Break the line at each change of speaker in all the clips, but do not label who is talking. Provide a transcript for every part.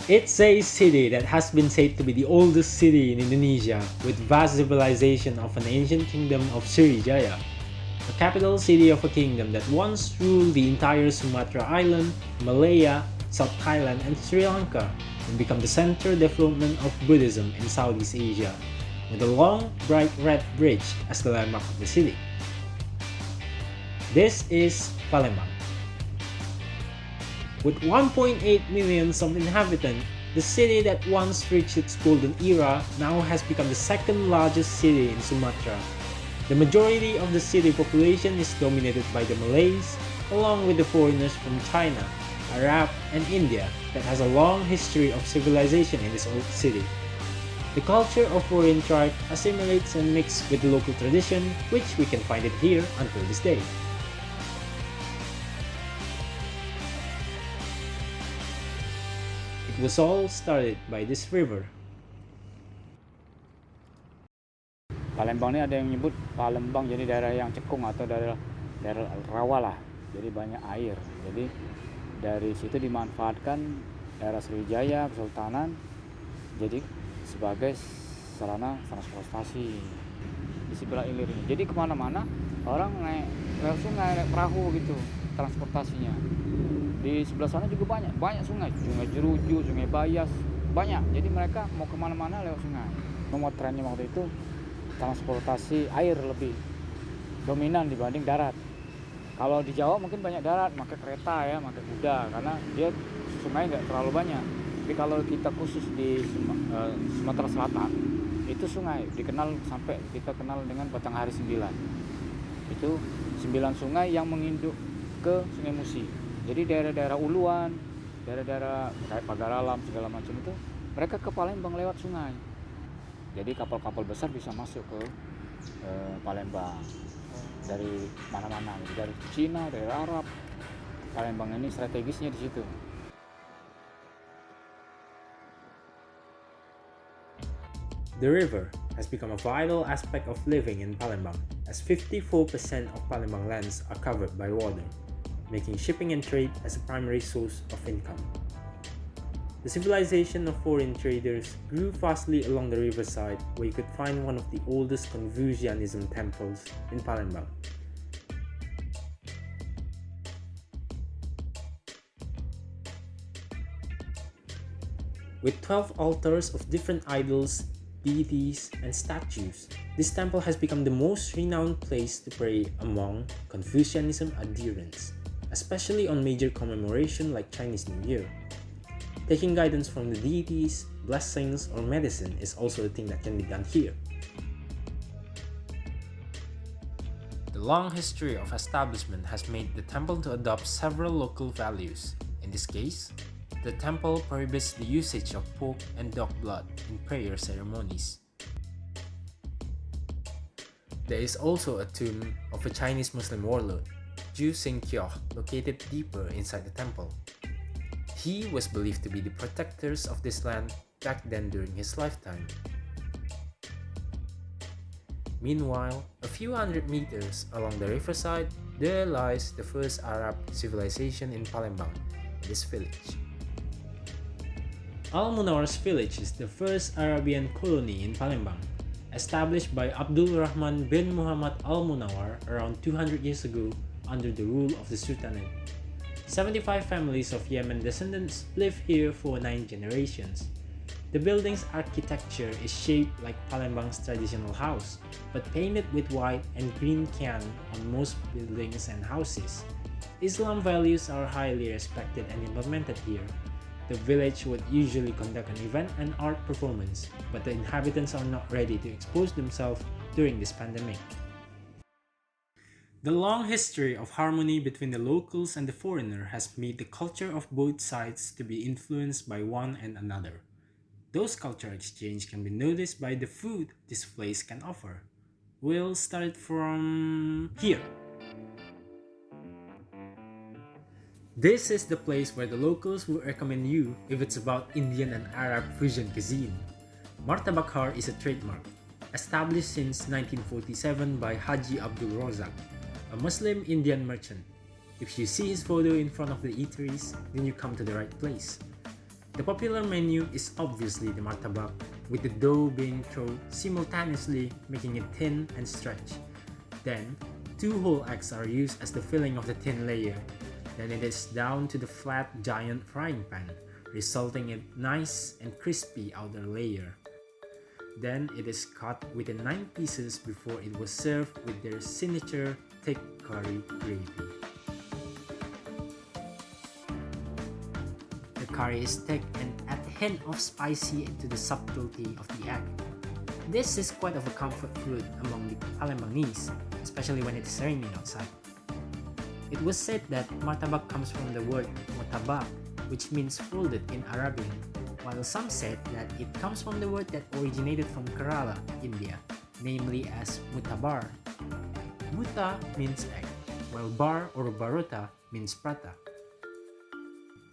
It's a city that has been said to be the oldest city in Indonesia, with vast civilization of an ancient kingdom of Sriwijaya, the capital city of a kingdom that once ruled the entire Sumatra Island, Malaya, South Thailand, and Sri Lanka, and become the center development of Buddhism in Southeast Asia, with a long, bright red bridge as the landmark of the city. This is Palembang. With 1.8 million of inhabitants, the city that once reached its golden era now has become the second largest city in Sumatra. The majority of the city population is dominated by the Malays, along with the foreigners from China, Arab, and India that has a long history of civilization in this old city. The culture of foreign tribe assimilates and mixes with the local tradition, which we can find it here until this day. It was all started by this river.
Palembang ini ada yang menyebut Palembang jadi daerah yang cekung atau daerah rawa lah, jadi banyak air. Jadi dari situ dimanfaatkan daerah Sriwijaya, Kesultanan jadi sebagai sarana transportasi di sebelah ilir ini. Jadi kemana-mana orang naik lewat sungai, naik perahu gitu transportasinya. Di sebelah sana juga banyak sungai Jeruju, Sungai Bayas, banyak. Jadi mereka mau kemana-mana lewat sungai. Nomor trennya waktu itu transportasi air lebih dominan dibanding darat. Kalau di Jawa mungkin banyak darat, pakai kereta ya, pakai kuda, karena dia sungai nggak terlalu banyak. Tapi kalau kita khusus di Sumatera Selatan, itu sungai dikenal sampai kita kenal dengan Batanghari 9. Itu 9 sungai yang menginduk ke Sungai Musi. Jadi daerah-daerah uluan, daerah-daerah kayak Pagaralam segala macam itu, mereka ke Palembang lewat sungai. Jadi kapal-kapal besar bisa masuk ke Palembang dari mana-mana, dari Cina, dari Arab. Palembang ini strategisnya di situ.
The river has become a vital aspect of living in Palembang, as 54% of Palembang lands are covered by water, making shipping and trade as a primary source of income. The civilization of foreign traders grew fastly along the riverside, where you could find one of the oldest Confucianism temples in Palembang. With 12 altars of different idols, deities, and statues, this temple has become the most renowned place to pray among Confucianism adherents, especially on major commemoration like Chinese New Year. Taking guidance from the deities, blessings, or medicine is also a thing that can be done here. The long history of establishment has made the temple to adopt several local values. In this case, the temple prohibits the usage of pork and dog blood in prayer ceremonies. There is also a tomb of a Chinese Muslim warlord, Ju Singkyoh, located deeper inside the temple. He was believed to be the protectors of this land back then during his lifetime. Meanwhile, a few hundred meters along the riverside, there lies the first Arab civilization in Palembang, in this village. Al Munawar's village is the first Arabian colony in Palembang, established by Abdul Rahman bin Muhammad Al Munawar around 200 years ago under the rule of the Sultanate. 75 families of Yemen descendants live here for 9 generations. The building's architecture is shaped like Palembang's traditional house, but painted with white and green can on most buildings and houses. Islam values are highly respected and implemented here. The village would usually conduct an event and art performance, but the inhabitants are not ready to expose themselves during this pandemic. The long history of harmony between the locals and the foreigner has made the culture of both sides to be influenced by one and another. Those cultural exchange can be noticed by the food this place can offer. We'll start from here. This is the place where the locals will recommend you if it's about Indian and Arab fusion cuisine. Martabak Har is a trademark, established since 1947 by Haji Abdul Razak, a Muslim Indian merchant. If you see his photo in front of the eateries, then you come to the right place. The popular menu is obviously the martabak, with the dough being thrown simultaneously, making it thin and stretched. Then, 2 whole eggs are used as the filling of the thin layer. Then it is down to the flat giant frying pan, resulting in nice and crispy outer layer. Then it is cut within 9 pieces before it was served with their signature thick curry gravy. The curry is thick and adds a hint of spicy to the subtlety of the egg. This is quite of a comfort food among the Palembangese, especially when it is raining outside. It was said that martabak comes from the word mutabak, which means folded in Arabian, while some said that it comes from the word that originated from Kerala, India, namely as mutabar. Muta means egg, while bar or barota means prata.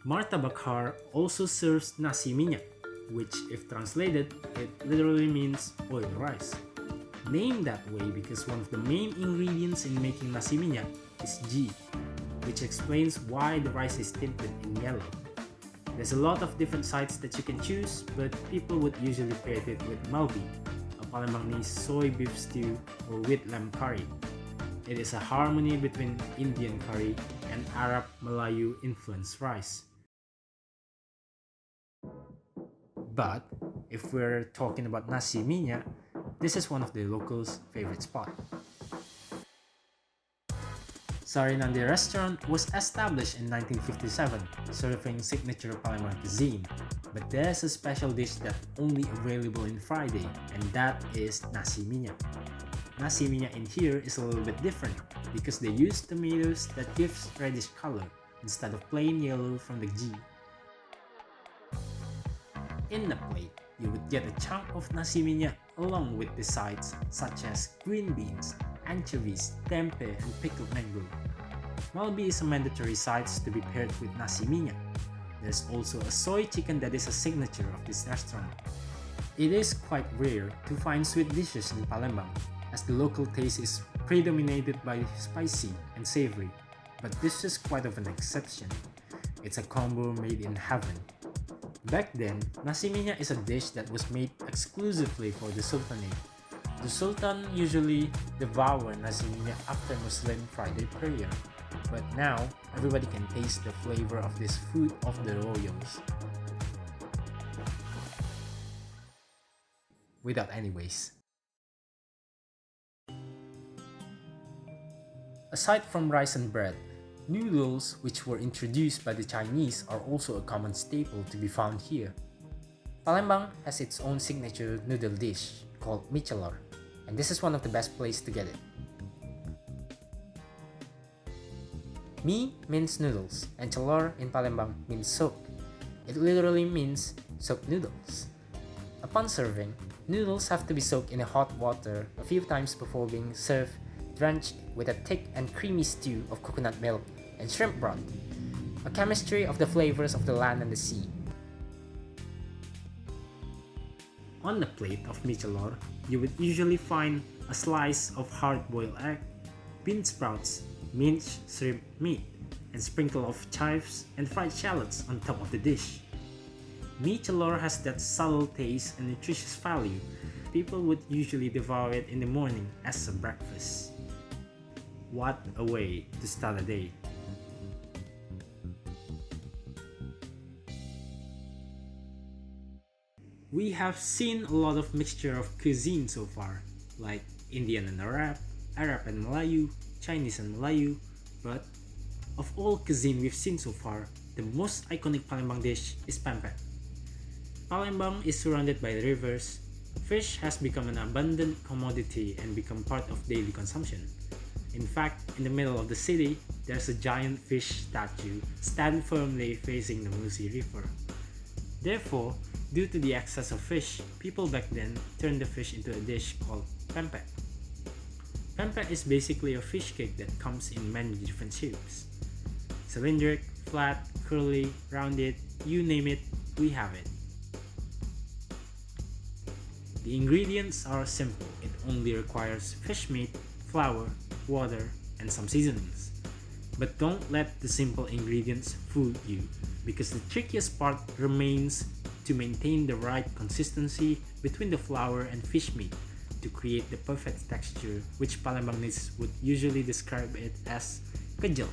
Martabakar also serves nasi minyak, which if translated, it literally means oil rice. Named that way because one of the main ingredients in making nasi minyak is ghee, which explains why the rice is tinted in yellow. There's a lot of different sides that you can choose, but people would usually pair it with malbi, a Palembangese soy beef stew, or with lamb curry. It is a harmony between Indian curry and Arab Malayu influenced rice. But if we're talking about nasi minyak, this is one of the locals' favorite spot. Sari Nandi restaurant was established in 1957, serving signature Palembang cuisine. But there's a special dish that's only available in Friday, and that is nasi minyak. Nasi minyak in here is a little bit different because they use tomatoes that gives reddish color instead of plain yellow from the ghee. In the plate, you would get a chunk of nasi minyak along with the sides such as green beans, anchovies, tempeh, and pickled mango. Malbi is a mandatory side to be paired with nasi minyak. There's also a soy chicken that is a signature of this restaurant. It is quite rare to find sweet dishes in Palembang, as the local taste is predominated by spicy and savory, but this is quite of an exception. It's a combo made in heaven. Back then, nasi minyak is a dish that was made exclusively for the Sultanate. The Sultan usually devour nasi minyak after Muslim Friday prayer, but now everybody can taste the flavor of this food of the royals. Without any waste. Aside from rice and bread, noodles, which were introduced by the Chinese, are also a common staple to be found here. Palembang has its own signature noodle dish called mie celor, and this is one of the best places to get it. Mie means noodles, and celor in Palembang means soap. It literally means soaked noodles. Upon serving, noodles have to be soaked in hot water a few times before being served, drenched with a thick and creamy stew of coconut milk and shrimp broth, a chemistry of the flavors of the land and the sea. On the plate of mie celor, you would usually find a slice of hard-boiled egg, bean sprouts, minced shrimp meat, and sprinkle of chives and fried shallots on top of the dish. Mie celor has that subtle taste and nutritious value. People would usually devour it in the morning as a breakfast. What a way to start a day! We have seen a lot of mixture of cuisine so far, like Indian and Arab, Arab and Malayu, Chinese and Malayu, but of all cuisine we've seen so far, the most iconic Palembang dish is pempek. Palembang is surrounded by rivers. Fish has become an abundant commodity and become part of daily consumption. In fact, in the middle of the city, there's a giant fish statue stand firmly facing the Musi River. Therefore, due to the excess of fish, people back then turned the fish into a dish called pempek. Pempek is basically a fish cake that comes in many different shapes. Cylindric, flat, curly, rounded, you name it, we have it. The ingredients are simple. It only requires fish meat, flour, water, and some seasonings. But don't let the simple ingredients fool you, because the trickiest part remains to maintain the right consistency between the flour and fish meat to create the perfect texture, which Palembangese would usually describe it as kejel.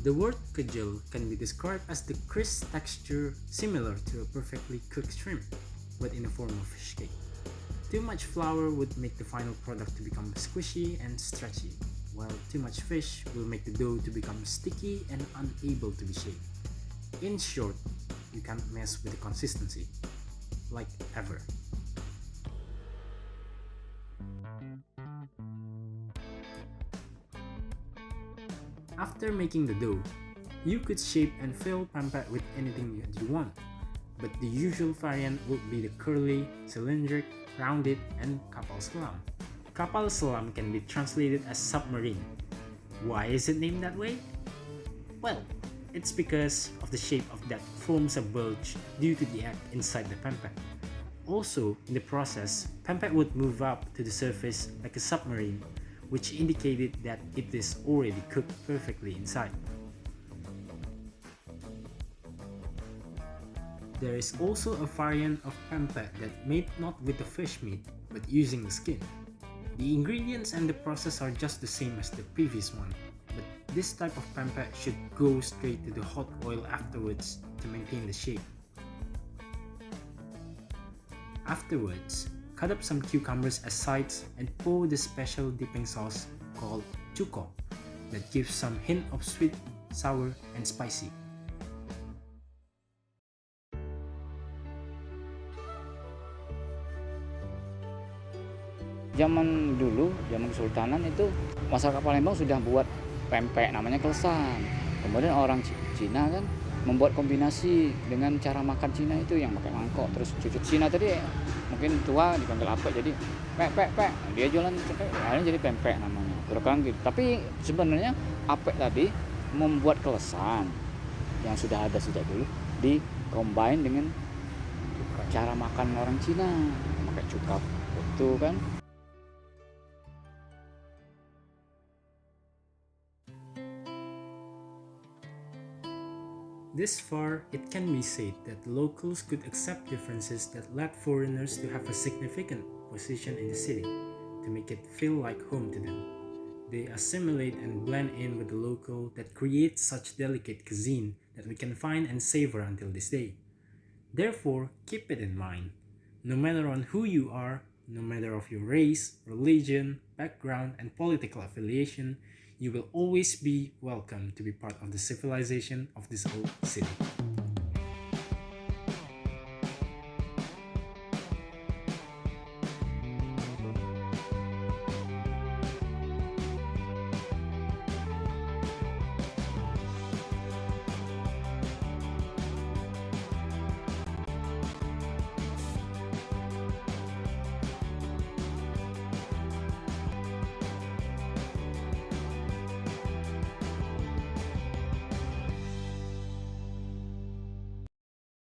The word kejel can be described as the crisp texture similar to a perfectly cooked shrimp, but in the form of fish cake. Too much flour would make the final product to become squishy and stretchy, while too much fish will make the dough to become sticky and unable to be shaped. In short, you can't mess with the consistency, like ever. After making the dough, you could shape and fill pempek with anything that you want, but the usual variant would be the curly, cylindric, rounded, and kapal selam. Kapal selam can be translated as submarine. Why is it named that way? Well, it's because of the shape of that forms a bulge due to the egg inside the pempek. Also, in the process, pempek would move up to the surface like a submarine, which indicated that it is already cooked perfectly inside. There is also a variant of pempek that made not with the fish meat, but using the skin. The ingredients and the process are just the same as the previous one, but this type of pempek should go straight to the hot oil afterwards to maintain the shape. Afterwards, cut up some cucumbers as sides and pour the special dipping sauce called cuko that gives some hint of sweet, sour, and spicy.
Zaman dulu, zaman Kesultanan itu masyarakat Palembang sudah buat pempek namanya kelesan. Kemudian orang Cina kan membuat kombinasi dengan cara makan Cina itu yang pakai mangkok. Terus cucu Cina tadi mungkin tua dipanggil apa jadi pek. Dia jualan pempek, akhirnya jadi pempek namanya. Kurang gitu. Tapi sebenarnya apek tadi membuat kelesan yang sudah ada sejak dulu di combine dengan cara makan orang Cina pakai cuka itu kan.
This far, it can be said that locals could accept differences that led foreigners to have a significant position in the city, to make it feel like home to them. They assimilate and blend in with the local that creates such delicate cuisine that we can find and savor until this day. Therefore, keep it in mind. No matter on who you are, no matter of your race, religion, background, and political affiliation, you will always be welcome to be part of the civilization of this old city.